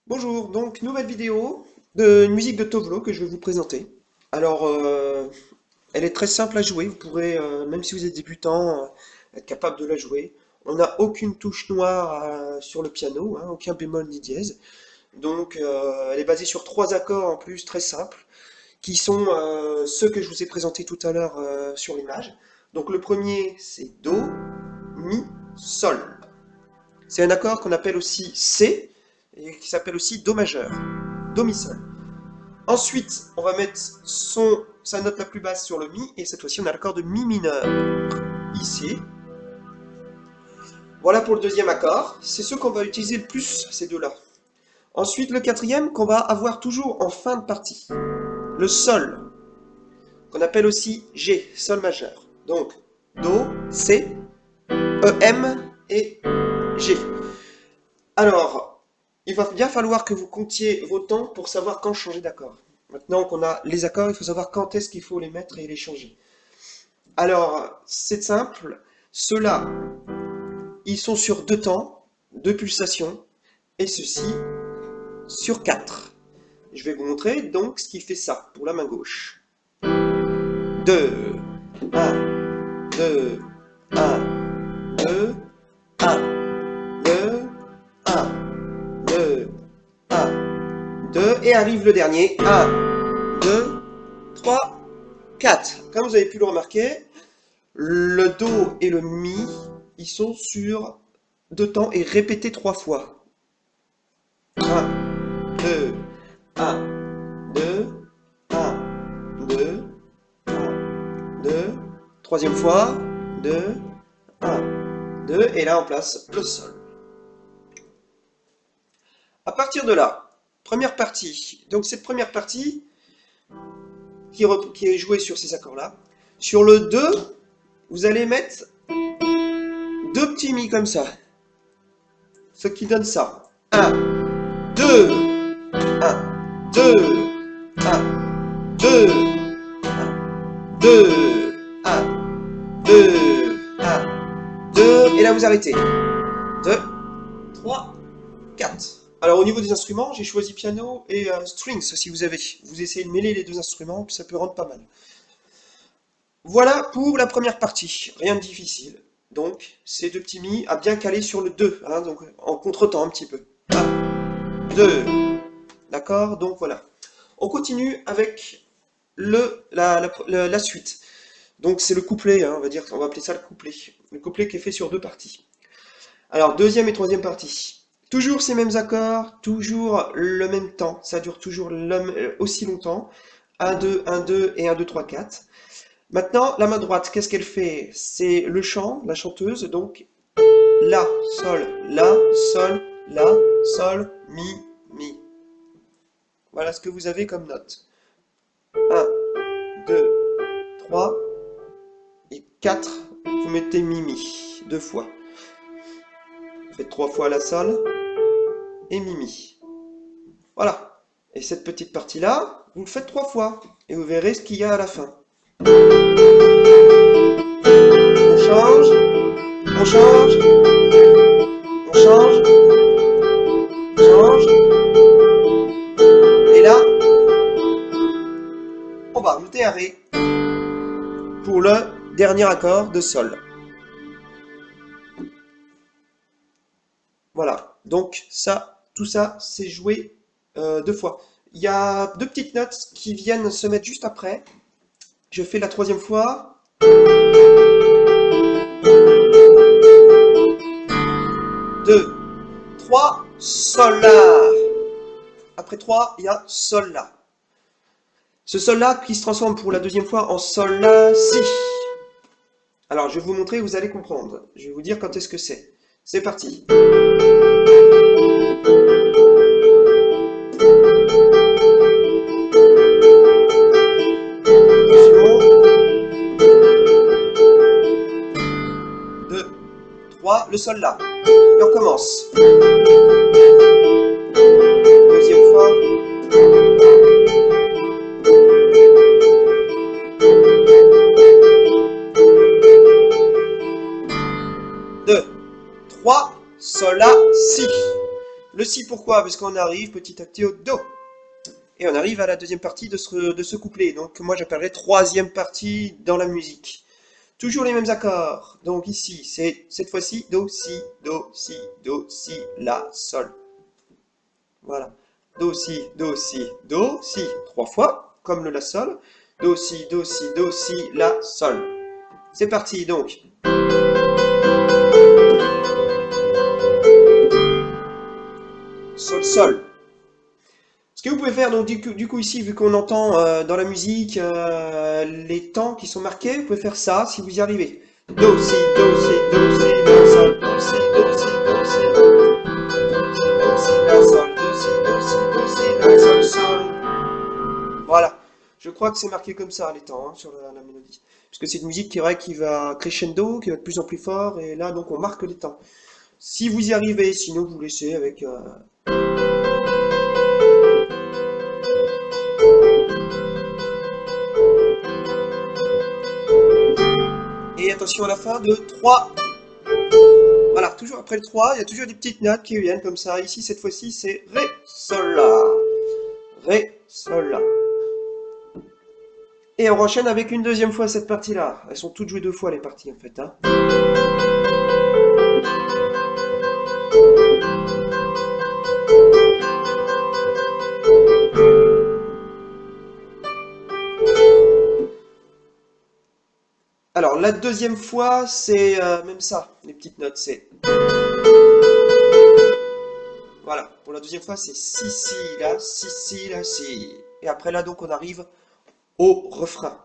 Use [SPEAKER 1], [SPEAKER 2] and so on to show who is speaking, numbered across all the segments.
[SPEAKER 1] Bonjour, donc nouvelle vidéo de musique de Tovlo que je vais vous présenter. Alors, elle est très simple à jouer, vous pourrez, même si vous êtes débutant, être capable de la jouer. On n'a aucune touche noire sur le piano, hein, aucun bémol ni dièse. Donc, elle est basée sur trois accords en plus très simples, qui sont ceux que je vous ai présentés tout à l'heure sur l'image. Donc le premier, c'est Do, Mi, Sol. C'est un accord qu'on appelle aussi C, et qui s'appelle aussi Do majeur, Do mi sol. Ensuite, on va mettre sa note la plus basse sur le Mi, et cette fois-ci on a l'accord de Mi mineur, ici. Voilà pour le deuxième accord, c'est ce qu'on va utiliser le plus, ces deux-là. Ensuite, le quatrième qu'on va avoir toujours en fin de partie, le Sol, qu'on appelle aussi G, Sol majeur. Donc, Do, C, E, M et G. Alors, il va bien falloir que vous comptiez vos temps pour savoir quand changer d'accord. Maintenant qu'on a les accords, il faut savoir quand est-ce qu'il faut les mettre et les changer. Alors, c'est simple. Ceux-là, ils sont sur deux temps, deux pulsations, et ceci sur quatre. Je vais vous montrer donc ce qui fait ça pour la main gauche. 2, 1, 2, 1, 2, 1, 2, 1, 2, 1, 2, et arrive le dernier. 1, 2, 3, 4. Comme vous avez pu le remarquer, le Do et le Mi, ils sont sur deux temps et répétés trois fois. 1, 2, 1, 2, 1, 2, 1, 2. Troisième fois. 2, 1, 2. Et là, on place le Sol. À partir de là, première partie. Donc cette première partie qui est jouée sur ces accords-là. Sur le 2, vous allez mettre deux petits mi comme ça. Ce qui donne ça. 1, 2, 1, 2, 1, 2, 1, 2, 1, 2, 1, 2. Et là, vous arrêtez. 2, 3, 4. Alors au niveau des instruments, j'ai choisi piano et strings si vous avez. Vous essayez de mêler les deux instruments, puis ça peut rendre pas mal. Voilà pour la première partie, rien de difficile. Donc ces deux petits mi à bien caler sur le 2, hein, donc en contretemps un petit peu. 1, 2, d'accord, donc voilà. On continue avec la suite. Donc c'est le couplet, hein, on va appeler ça le couplet. Le couplet qui est fait sur deux parties. Alors deuxième et troisième partie. Toujours ces mêmes accords, toujours le même temps, ça dure toujours aussi longtemps. 1, 2, 1, 2 et 1, 2, 3, 4. Maintenant, la main droite, qu'est-ce qu'elle fait? C'est le chant, la chanteuse, donc La, Sol, La, Sol, La, Sol, Mi, Mi. Voilà ce que vous avez comme note. 1, 2, 3 et 4. Vous mettez Mi, Mi, deux fois. Vous faites trois fois la Sol et Mi, Mi. Voilà. Et cette petite partie-là, vous le faites trois fois. Et vous verrez ce qu'il y a à la fin. On change, on change, on change, on change. Et là, on va rajouter un Ré pour le dernier accord de Sol. Voilà. Donc ça, tout ça, c'est joué deux fois. Il y a deux petites notes qui viennent se mettre juste après. Je fais la troisième fois. 2, 3, Sol, La. Après 3, il y a Sol, La. Ce Sol, La qui se transforme pour la deuxième fois en Sol, La, Si. Alors, je vais vous montrer, vous allez comprendre. Je vais vous dire quand est-ce que c'est. C'est parti. Attention. 2, 3, le Sol, La. Et on recommence. Deuxième fois. 2, 3, Sol, La, Si. Le si, pourquoi? Parce qu'on arrive petit à petit au do. Et on arrive à la deuxième partie de ce couplet. Donc moi j'appellerais troisième partie dans la musique. Toujours les mêmes accords. Donc ici, c'est cette fois-ci do, si, do, si, do, si, la, sol. Voilà. Do, si, do, si, do, si. 3 fois, comme le la, sol. Do, si, do, si, do, si, la, sol. C'est parti donc. Sol, sol. Ce que vous pouvez faire, donc du coup ici, vu qu'on entend dans la musique les temps qui sont marqués, vous pouvez faire ça si vous y arrivez. Do, si, do, si, do, si, la, sol, do, si, do, si, do, si, do, si, la, sol, do, si, do, si, do, si, la, sol, sol. Voilà. Je crois que c'est marqué comme ça les temps hein, sur la mélodie. Parce que c'est une musique qui est vrai qui va crescendo, qui va de plus en plus fort, et là donc on marque les temps. Si vous y arrivez, sinon vous laissez avec... Et attention à la fin de 3. Voilà, toujours après le 3, il y a toujours des petites notes qui viennent comme ça. Ici, cette fois-ci, c'est Ré, Sol, La. Ré, Sol, La. Et on enchaîne avec une deuxième fois cette partie-là. Elles sont toutes jouées 2 fois les parties en fait. Hein. Alors, la deuxième fois, c'est même ça, les petites notes, c'est... Voilà, pour la deuxième fois, c'est si, si, la, si, si, la, si. Et après là, donc, on arrive au refrain.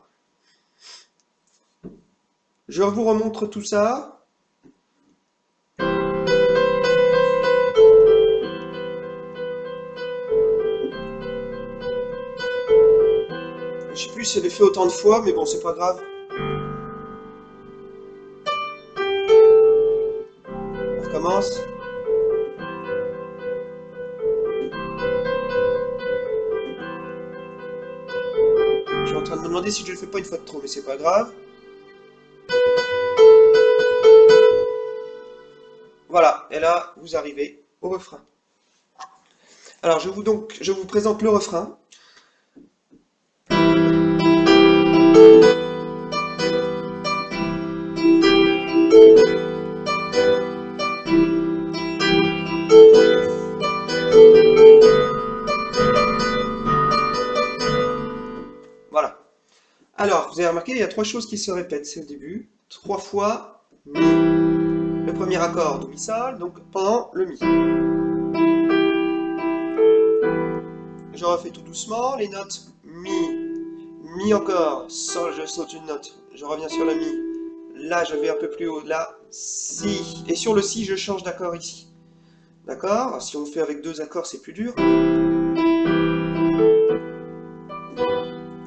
[SPEAKER 1] Je vous remontre tout ça. Je sais plus si je l'ai fait autant de fois, mais bon, c'est pas grave. On recommence. Je suis en train de me demander si je le fais pas une fois de trop, mais c'est pas grave. Voilà, et là, vous arrivez au refrain. Alors, je vous présente le refrain. Voilà. Alors, vous avez remarqué, il y a 3 choses qui se répètent, c'est au début. 3 fois Mi. Le premier accord, do, mi, sol, donc pendant le Mi. Je refais tout doucement, les notes Mi, Mi encore, Sol, je saute une note, je reviens sur la Mi. Là, je vais un peu plus haut, là, Si. Et sur le Si, je change d'accord ici. D'accord? Si on fait avec 2 accords, c'est plus dur.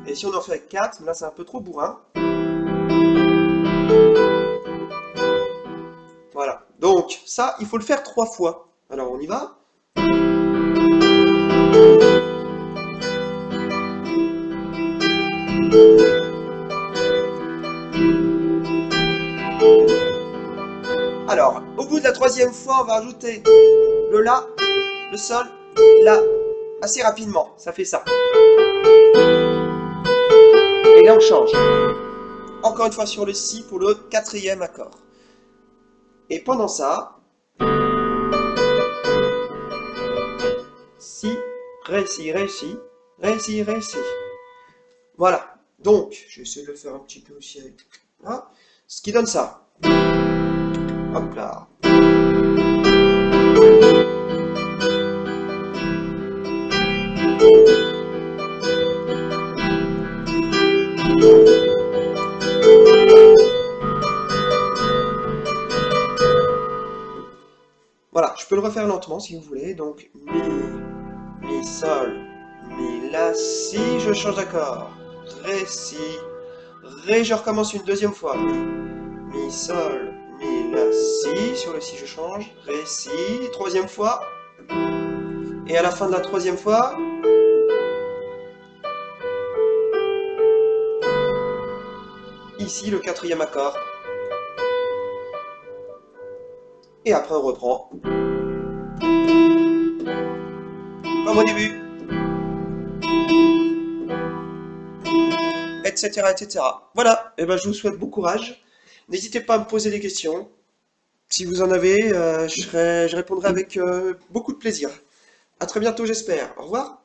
[SPEAKER 1] Et si on en fait avec 4, là c'est un peu trop bourrin. Voilà. Donc, ça, il faut le faire 3 fois. Alors, on y va. Alors, au bout de la 3e fois, on va ajouter le La, le Sol, La, assez rapidement. Ça fait ça. Et là, on change. Encore une fois sur le Si pour le 4e accord. Et pendant ça, Si, Ré, Si, Ré, Si, Ré, Si, Ré, Si. Voilà. Donc, je vais essayer de le faire un petit peu aussi avec... Là. Ce qui donne ça. Hop là. Voilà, je peux le refaire lentement si vous voulez. Donc, Mi, Sol, Mi, La, Si, je change d'accord. Ré, Si, Ré, je recommence une deuxième fois. Mi, Sol, Mi, La, Si, sur le Si je change. Ré, Si, 3e fois. Et à la fin de la 3e fois, ici le 4e accord. Et après on reprend. comme au début, etc., etc. Voilà, et ben, je vous souhaite bon courage. N'hésitez pas à me poser des questions. Si vous en avez, je répondrai avec beaucoup de plaisir. À très bientôt, j'espère. Au revoir.